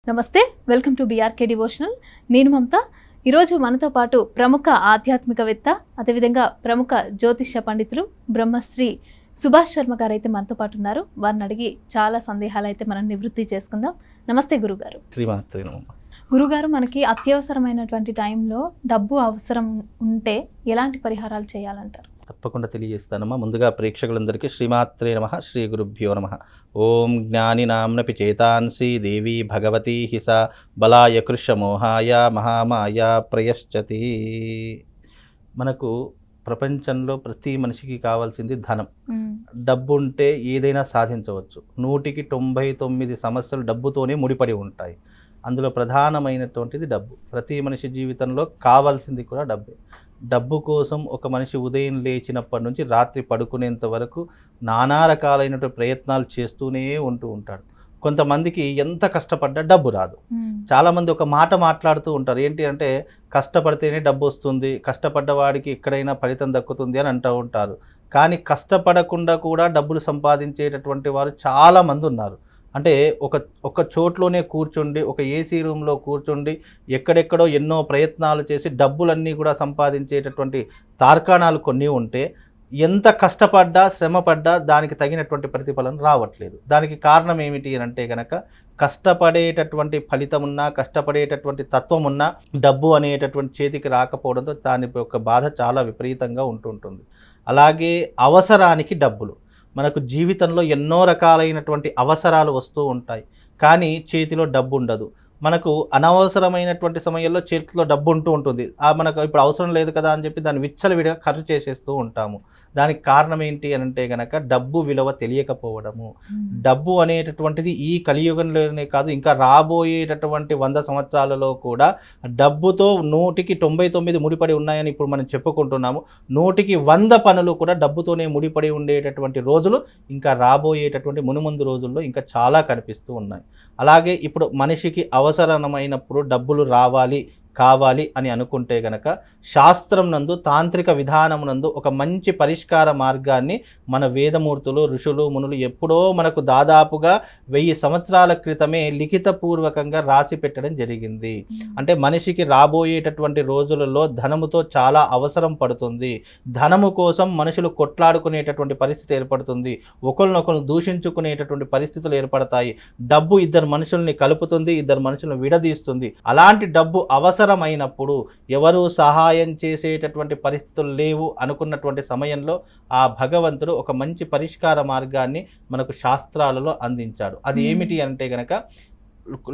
నమస్తే, welcome to BRK devotional. నేను మమత. ఈరోజు మనతో పాటు ప్రముఖ ఆధ్యాత్మికవేత్త, అదేవిధంగా ప్రముఖ జ్యోతిష్య పండితులు బ్రహ్మశ్రీ సుభాష్ శర్మ గారు అయితే మనతో పాటు ఉన్నారు. వారిని అడిగి చాలా సందేహాలు అయితే మనం నివృత్తి చేసుకుందాం. నమస్తే గురుగారు. గురుగారు, మనకి అత్యవసరమైనటువంటి టైంలో డబ్బు అవసరం ఉంటే ఎలాంటి పరిహారాలు చేయాలంటారు? తప్పకుండా తెలియజేస్తానమ్మా. ముందుగా ప్రేక్షకులందరికీ శ్రీమాత్రే నమః, శ్రీ గురుభ్యో నమః. ఓం జ్ఞాని నామ్నపి చేతాంసి దేవి భగవతి హిస బలాయ కృషమోహాయ మహామాయ ప్రయశ్చతి. మనకు ప్రపంచంలో ప్రతి మనిషికి కావాల్సింది ధనం. డబ్బు ఉంటే ఏదైనా సాధించవచ్చు. 199 సమస్యలు డబ్బుతోనే ముడిపడి ఉంటాయి. అందులో ప్రధానమైనటువంటిది డబ్బు. ప్రతి మనిషి జీవితంలో కావాల్సింది కూడా డబ్బే. డబ్బు కోసం ఒక మనిషి ఉదయం లేచినప్పటి నుంచి రాత్రి పడుకునేంత వరకు నానా రకాలైనటువంటి ప్రయత్నాలు చేస్తూనే ఉంటాడు. కొంతమందికి ఎంత కష్టపడ్డా డబ్బు రాదు. చాలామంది ఒక మాట మాట్లాడుతూ ఉంటారు, ఏంటి అంటే కష్టపడితేనే డబ్బు వస్తుంది, కష్టపడ్డవాడికి ఎక్కడైనా ఫలితం దక్కుతుంది అని అంటూ ఉంటారు. కానీ కష్టపడకుండా కూడా డబ్బులు సంపాదించేటటువంటి వారు చాలామంది ఉన్నారు. అంటే ఒక చోట్లోనే కూర్చుండి, ఒక ఏసీ రూమ్లో కూర్చుండి ఎక్కడెక్కడో ఎన్నో ప్రయత్నాలు చేసి డబ్బులన్నీ కూడా సంపాదించేటటువంటి తార్కాణాలు కొన్ని ఉంటే, ఎంత కష్టపడ్డా శ్రమపడ్డా దానికి తగినటువంటి ప్రతిఫలం రావట్లేదు. దానికి కారణం ఏమిటి అని అంటే కనుక, కష్టపడేటటువంటి ఫలితం ఉన్నా, కష్టపడేటటువంటి తత్వం ఉన్నా డబ్బు అనేటటువంటి చేతికి రాకపోవడంతో దాని యొక్క బాధ చాలా విపరీతంగా ఉంటుంటుంది. అలాగే అవసరానికి డబ్బులు. మనకు జీవితంలో ఎన్నో రకాలైనటువంటి అవసరాలు వస్తూ ఉంటాయి, కానీ చేతిలో డబ్బు ఉండదు. మనకు అనవసరమైనటువంటి సమయంలో చేతిలో డబ్బు ఉంటుంది. మనకు ఇప్పుడు అవసరం లేదు కదా అని చెప్పి దాన్ని విచ్చలవిడిగా ఖర్చు చేసేస్తూ ఉంటాము. దానికి కారణం ఏంటి అని అంటే కనుక డబ్బు విలువ తెలియకపోవడము. డబ్బు అనేటటువంటిది ఈ కలియుగంలోనే కాదు, ఇంకా రాబోయేటటువంటి 100 సంవత్సరాలలో కూడా డబ్బుతో 199 ముడిపడి ఉన్నాయని ఇప్పుడు మనం చెప్పుకుంటున్నాము. 100కి 100 పనులు కూడా డబ్బుతోనే ముడిపడి ఉండేటటువంటి రోజులు ఇంకా రాబోయేటటువంటి మునుముందు రోజుల్లో ఇంకా చాలా కనిపిస్తూ ఉన్నాయి. అలాగే ఇప్పుడు మనిషికి అవసరమైనప్పుడు డబ్బులు కావాలి అని అనుకుంటే గనక శాస్త్రం నందు, తాంత్రిక విధానం నందు ఒక మంచి పరిష్కార మార్గాన్ని మన వేదమూర్తులు, ఋషులు, మునులు ఎప్పుడో మనకు దాదాపుగా 1000 సంవత్సరాల క్రితమే లిఖితపూర్వకంగా రాసి పెట్టడం జరిగింది. అంటే మనిషికి రాబోయేటటువంటి రోజులలో ధనముతో చాలా అవసరం పడుతుంది. ధనము కోసం మనుషులు కొట్లాడుకునేటటువంటి పరిస్థితి ఏర్పడుతుంది. ఒకరినొకరు దూషించుకునేటటువంటి పరిస్థితులు ఏర్పడతాయి. డబ్బు ఇద్దరు మనుషుల్ని కలుపుతుంది, ఇద్దరు మనుషులను విడదీస్తుంది. అలాంటి డబ్బు అవసరమైనప్పుడు ఎవరు సహాయం చేసేటటువంటి పరిస్థితులు లేవు అనుకున్నటువంటి సమయంలో ఆ భగవంతుడు ఒక మంచి పరిష్కార మార్గాన్ని మనకు శాస్త్రాలలో అందించాడు. అది ఏమిటి అంటే గనక,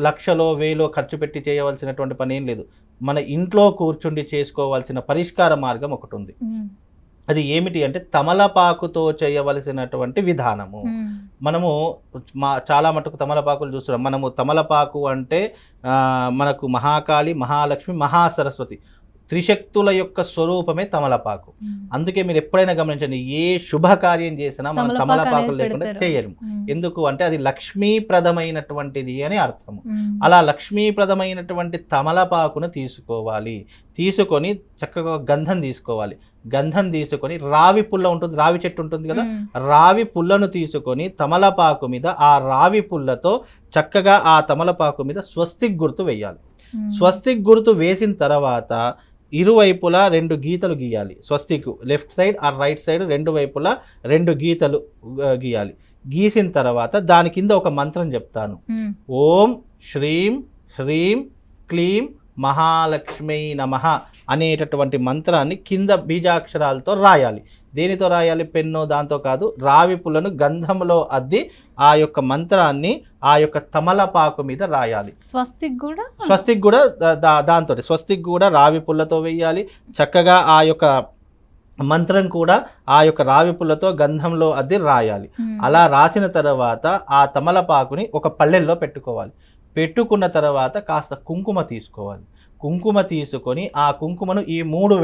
లక్షలో వేలో ఖర్చు పెట్టి చేయవలసినటువంటి పని ఏం లేదు. మన ఇంట్లో కూర్చుండి చేసుకోవాల్సిన పరిష్కార మార్గం ఒకటి ఉంది. అది ఏమిటి అంటే తమలపాకుతో చేయవలసినటువంటి విధానము. మనము చాలా మటుకు తమలపాకులు చూస్తున్నాం. మనము తమలపాకు అంటే మనకు మహాకాళి, మహాలక్ష్మి, మహాసరస్వతి త్రిశక్తుల యొక్క స్వరూపమే తమలపాకు. అందుకే మీరు ఎప్పుడైనా గమనించండి, ఏ శుభకార్యం చేసినా మనం తమలపాకులు లేకుండా చేయలేము. ఎందుకు అంటే అది లక్ష్మీప్రదమైనటువంటిది అని అర్థము. అలా లక్ష్మీప్రదమైనటువంటి తమలపాకును తీసుకొని చక్కగా గంధం తీసుకోవాలి. గంధం తీసుకొని రావి పుల్ల ఉంటుంది, రావి చెట్టు ఉంటుంది కదా, రావి పుల్లను తీసుకొని తమలపాకు మీద ఆ రావి పుల్లతో చక్కగా ఆ తమలపాకు మీద స్వస్తిక్ గుర్తు వేయాలి. స్వస్తిక్ గుర్తు వేసిన తర్వాత ఇరువైపులా 2 గీతలు గీయాలి. స్వస్తిక్ లెఫ్ట్ సైడ్ ఆ రైట్ సైడ్ 2 వైపులా 2 గీతలు గీయాలి. గీసిన తర్వాత దాని కింద ఒక మంత్రం చెప్తాను. ఓం శ్రీం హ్రీం క్లీం మహాలక్ష్మీ నమః అనేటటువంటి మంత్రాన్ని కింద బీజాక్షరాలతో రాయాలి. దేనితో రాయాలి? పెన్నో దాంతో కాదు, రావి పుల్లను గంధంలో అద్ది ఆ యొక్క మంత్రాన్ని ఆ యొక్క తమలపాకు మీద రాయాలి. స్వస్తిక్ కూడా దాంతో స్వస్తిక్ కూడా రావి పుల్లతో వేయాలి. చక్కగా ఆ యొక్క మంత్రం కూడా ఆ యొక్క రావి పుల్లతో గంధంలో అద్ది రాయాలి. అలా రాసిన తర్వాత ఆ తమలపాకుని ఒక పళ్ళెల్లో పెట్టుకోవాలి. పెట్టుకున్న తర్వాత కాస్త కుంకుమ తీసుకోవాలి. కుంకుమ తీసుకొని ఆ కుంకుమను ఈ 3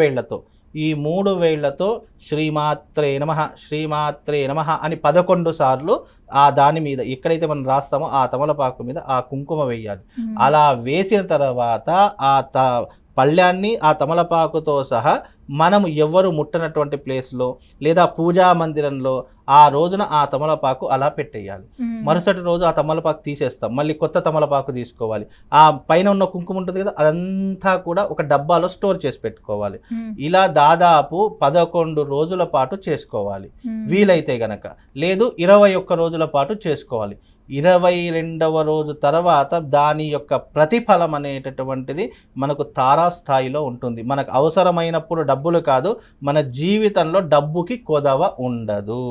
వేళ్లతో శ్రీమాత్రే నమః, శ్రీమాత్రే నమః అని 11 సార్లు ఆ దాని మీద ఎక్కడైతే మనం రాస్తామో ఆ తమలపాకు మీద ఆ కుంకుమ వేయాలి. అలా వేసిన తర్వాత ఆ పళ్ళాన్ని ఆ తమలపాకుతో సహా మనము ఎవ్వరు ముట్టనటువంటి ప్లేస్లో లేదా పూజా మందిరంలో ఆ రోజున ఆ తమలపాకు అలా పెట్టేయాలి. మరుసటి రోజు ఆ తమలపాకు తీసేస్తాం, మళ్ళీ కొత్త తమలపాకు తీసుకోవాలి. ఆ పైన ఉన్న కుంకుమ ఉంటుంది కదా, అదంతా కూడా ఒక డబ్బాలో స్టోర్ చేసి పెట్టుకోవాలి. ఇలా దాదాపు 11 రోజుల పాటు చేసుకోవాలి వీలైతే గనక. లేదు 21 రోజుల పాటు చేసుకోవాలి. 22వ రోజు తర్వాత దాని యొక్క ప్రతిఫలం అనేటటువంటిది మనకు తారాస్థాయిలో ఉంటుంది. మనకు అవసరమైనప్పుడు డబ్బులు కాదు, మన జీవితంలో డబ్బుకి కొదవ ఉండదు.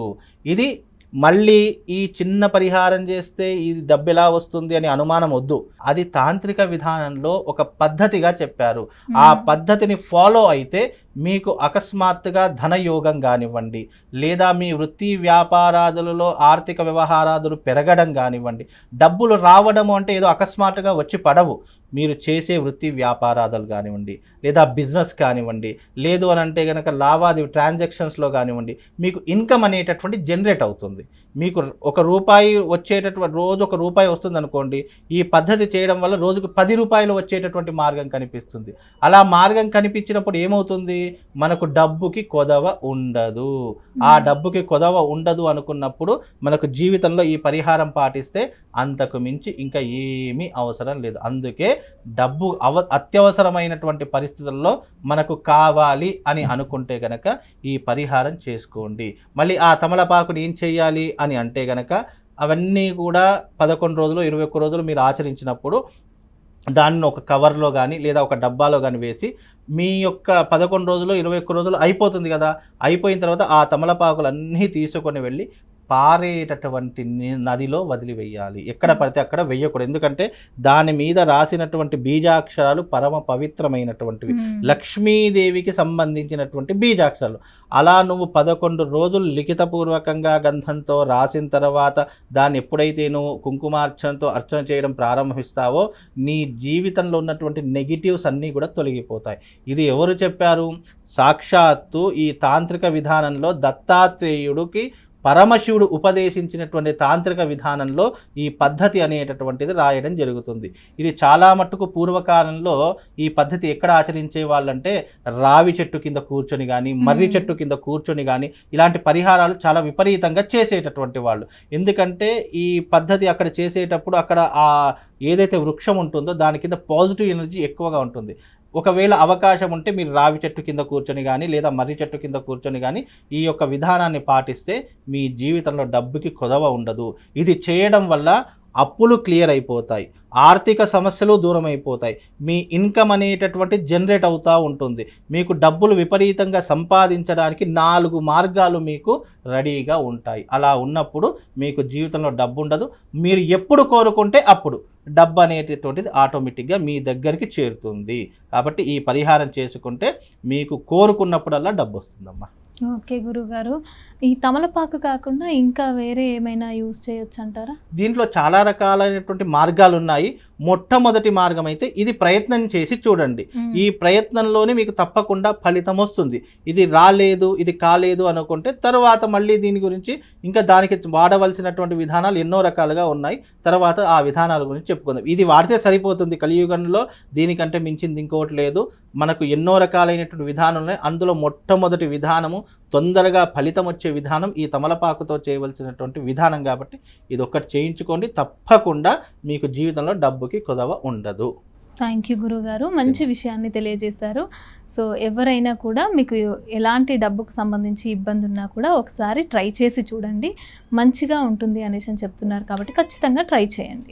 ఇది మళ్ళీ ఈ చిన్న పరిహారం చేస్తే ఈ డబ్బు ఎలా వస్తుంది అని అనుమానం వద్దు. అది తాంత్రిక విధానంలో ఒక పద్ధతిగా చెప్పారు. ఆ పద్ధతిని ఫాలో అయితే మీకు అకస్మాత్తుగా ధనయోగం కానివ్వండి, లేదా మీ వృత్తి వ్యాపారాదులలో ఆర్థిక వ్యవహారాదులు పెరగడం కానివ్వండి, డబ్బులు రావడము అంటే ఏదో అకస్మాత్తుగా వచ్చి పడవు. మీరు చేసే వృత్తి వ్యాపారాదులు కానివ్వండి, లేదా బిజినెస్ కానివ్వండి, లేదు అని అంటే కనుక లావాదేవీ ట్రాన్సాక్షన్స్లో కానివ్వండి, మీకు ఇన్కమ్ అనేటటువంటి జనరేట్ అవుతుంది. మీకు ₹1 వచ్చేటటువంటి రోజు ₹1 వస్తుంది అనుకోండి, ఈ పద్ధతి చేయడం వల్ల రోజుకు ₹10 వచ్చేటటువంటి మార్గం కనిపిస్తుంది. అలా మార్గం కనిపించినప్పుడు ఏమవుతుంది, మనకు డబ్బుకి కొదవ ఉండదు. ఆ డబ్బుకి కొదవ ఉండదు అనుకున్నప్పుడు మనకు జీవితంలో ఈ పరిహారం పాటిస్తే అంతకు మించి ఇంకా ఏమీ అవసరం లేదు. అందుకే డబ్బు అత్యవసరమైనటువంటి పరిస్థితుల్లో మనకు కావాలి అని అనుకుంటే గనక ఈ పరిహారం చేసుకోండి. మళ్ళీ ఆ తమలపాకుని ఏం చేయాలి అని అంటే గనక అవన్నీ కూడా 11 రోజులు 21 రోజులు మీరు ఆచరించినప్పుడు దాన్ని ఒక కవర్లో కానీ లేదా ఒక డబ్బాలో కానీ వేసి మీ యొక్క 11 రోజులు 21 రోజులు అయిపోతుంది కదా, అయిపోయిన తర్వాత ఆ తమలపాకులన్నీ తీసుకొని వెళ్ళి పారేటటువంటి నదిలో వదిలివేయాలి. ఎక్కడ పడితే అక్కడ వెయ్యకూడదు. ఎందుకంటే దాని మీద రాసినటువంటి బీజాక్షరాలు పరమ పవిత్రమైనటువంటివి, లక్ష్మీదేవికి సంబంధించినటువంటి బీజాక్షరాలు. అలా నువ్వు 11 రోజులు లిఖితపూర్వకంగా గంధంతో రాసిన తర్వాత దాన్ని ఎప్పుడైతే నువ్వు కుంకుమార్చనతో అర్చన చేయడం ప్రారంభిస్తావో నీ జీవితంలో ఉన్నటువంటి నెగిటివ్స్ అన్నీ కూడా తొలగిపోతాయి. ఇది ఎవరు చెప్పారు? సాక్షాత్తు ఈ తాంత్రిక విధానంలో దత్తాత్రేయుడికి పరమశివుడు ఉపదేశించినటువంటి తాంత్రిక విధానంలో ఈ పద్ధతి అనేటటువంటిది రాయడం జరుగుతుంది. ఇది చాలా మట్టుకు పూర్వకాలంలో ఈ పద్ధతి ఎక్కడ ఆచరించే వాళ్ళంటే రావి చెట్టు కింద కూర్చొని కానీ, మర్రి చెట్టు కింద కూర్చొని కానీ ఇలాంటి పరిహారాలు చాలా విపరీతంగా చేసేటటువంటి వాళ్ళు. ఎందుకంటే ఈ పద్ధతి అక్కడ చేసేటప్పుడు అక్కడ ఆ ఏదైతే వృక్షం ఉంటుందో దాని కింద పాజిటివ్ ఎనర్జీ ఎక్కువగా ఉంటుంది. ఒకవేళ అవకాశం ఉంటే మీరు రావి చెట్టు కింద కూర్చొని కానీ లేదా మర్రి చెట్టు కింద కూర్చొని కానీ ఈ యొక్క విధానాన్ని పాటిస్తే మీ జీవితంలో డబ్బుకి కొదవ ఉండదు. ఇది చేయడం వల్ల అప్పులు క్లియర్ అయిపోతాయి, ఆర్థిక సమస్యలు దూరం అయిపోతాయి, మీ ఇన్కమ్ అనేటటువంటి జనరేట్ అవుతూ ఉంటుంది. మీకు డబ్బులు విపరీతంగా సంపాదించడానికి 4 మార్గాలు మీకు రెడీగా ఉంటాయి. అలా ఉన్నప్పుడు మీకు జీవితంలో డబ్బు ఉండదు. మీరు ఎప్పుడు కోరుకుంటే అప్పుడు డబ్బు అనేటటువంటిది ఆటోమేటిక్గా మీ దగ్గరికి చేరుతుంది. కాబట్టి ఈ పరిహారం చేసుకుంటే మీకు కోరుకున్నప్పుడల్లా డబ్బు వస్తుందమ్మా. ఓకే గురుగారు, ఈ తమలపాకు కాకుండా ఇంకా వేరే ఏమైనా యూజ్ చేయొచ్చు అంటారా? దీంట్లో చాలా రకాలైనటువంటి మార్గాలు ఉన్నాయి. మొట్టమొదటి మార్గం అయితే ఇది ప్రయత్నం చేసి చూడండి. ఈ ప్రయత్నంలోనే మీకు తప్పకుండా ఫలితం వస్తుంది. ఇది రాలేదు, ఇది కాలేదు అనుకుంటే తర్వాత మళ్ళీ దీని గురించి ఇంకా దానికి వాడవలసినటువంటి విధానాలు ఎన్నో రకాలుగా ఉన్నాయి. తర్వాత ఆ విధానాల గురించి చెప్పుకుందాం. ఇది వాడితే సరిపోతుంది. కలియుగంలో దీనికంటే మించింది ఇంకోటి లేదు. మనకు ఎన్నో రకాలైనటువంటి విధానాలు ఉన్నాయి. అందులో మొట్టమొదటి విధానము, తొందరగా ఫలితం వచ్చే విధానం ఈ తమలపాకుతో చేయవలసినటువంటి విధానం. కాబట్టి ఇది ఒక్కటి చేయించుకోండి, తప్పకుండా మీకు జీవితంలో డబ్బుకి కొదవ ఉండదు. థ్యాంక్ యూ గురుగారు, మంచి విషయాన్ని తెలియజేశారు. సో ఎవరైనా కూడా మీకు ఎలాంటి డబ్బుకు సంబంధించి ఇబ్బంది ఉన్నా కూడా ఒకసారి ట్రై చేసి చూడండి, మంచిగా ఉంటుంది అనేసి చెప్తున్నారు కాబట్టి ఖచ్చితంగా ట్రై చేయండి.